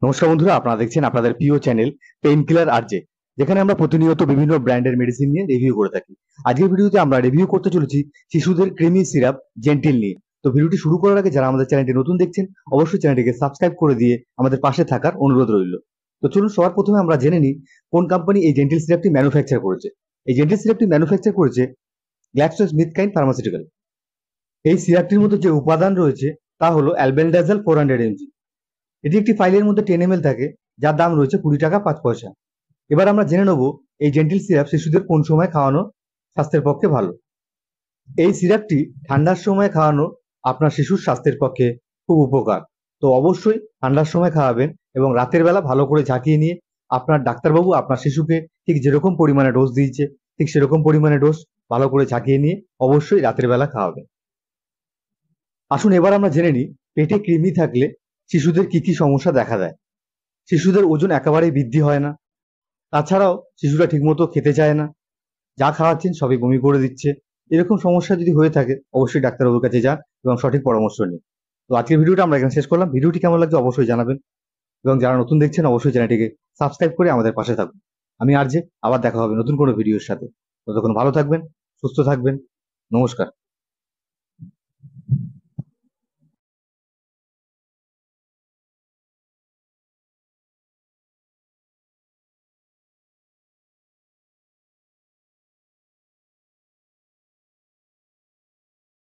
নমস্কার বন্ধুরা, আপনারা দেখছেন আপনাদের প্রিয় চ্যানেল পেইন কিলার আরজে, যেখানে আমরা প্রতিনিয়ত বিভিন্ন ব্র্যান্ডের মেডিসিন নিয়ে রিভিউ করে থাকি। আজকের ভিডিওতে আমরা রিভিউ করতে চলেছি শিশুদের ক্রিমি সিরাপ জেন্টিল নিয়ে। তো ভিডিওটি শুরু করার আগে যারা আমাদের চ্যানেলটি নতুন দেখছেন, অবশ্যই চ্যানেলটিকে সাবস্ক্রাইব করে দিয়ে আমাদের পাশে থাকার অনুরোধ রইল। তো চলুন সবার প্রথমে আমরা জেনে নিই কোন কোম্পানি এই জেন্টিল সিরাপটি ম্যানুফ্যাকচার করেছে। এই জেন্টিল সিরাপটি ম্যানুফ্যাকচার করেছে গ্ল্যাক্সোস্মিথক্লাইন ফার্মাসিউটিক্যাল। এই সিরাপটির মধ্যে যে উপাদান রয়েছে তা হলো অ্যালবেন্ডাজল 400 mg। এটি একটি ফাইলের মধ্যে 10 ml থাকে, যার দাম রয়েছে 20 টাকা 5 পয়সা। এবার আমরা জেনে নেব এই জেন্টিল সিরাপ শিশুদের কোন সময় খাওয়ানো স্বাস্থ্যের পক্ষে ভালো। এই সিরাপটি ঠান্ডার সময় খাওয়ানো আপনার শিশুর স্বাস্থ্যের পক্ষে খুব উপকার। তো অবশ্যই ঠান্ডার সময় খাওয়াবেন এবং রাতের বেলা ভালো করে ঝাঁকিয়ে নিয়ে আপনার ডাক্তারবাবু আপনার শিশুকে ঠিক যেরকম পরিমাণে ডোজ দিয়েছে ঠিক সেরকম পরিমাণে ডোজ ভালো করে ঝাঁকিয়ে নিয়ে অবশ্যই রাতের বেলা খাওয়াবেন। আসুন এবার আমরা জেনে নিই পেটে কৃমি থাকলে শিশুদের কি কি সমস্যা দেখা দেয়। শিশুদের ওজন একেবারেই বৃদ্ধি হয় না, তাছাড়াও শিশুরা ঠিকমতো খেতে চায় না, যা খাওয়াচ্ছেন সবই বমি করে দিচ্ছে। এরকম সমস্যা যদি হয়ে থাকে অবশ্যই ডাক্তারবাবুর কাছে যান এবং সঠিক পরামর্শ নিন। তো আজকের ভিডিওটা আমরা এখানে শেষ করলাম। ভিডিওটি কেমন লাগছে অবশ্যই জানাবেন এবং যারা নতুন দেখছেন অবশ্যই চ্যানেলটিকে সাবস্ক্রাইব করে আমাদের পাশে থাকুন। আমি আরজে, আবার দেখা হবে নতুন কোনো ভিডিওর সাথে। ততক্ষণ ভালো থাকবেন, সুস্থ থাকবেন। নমস্কার।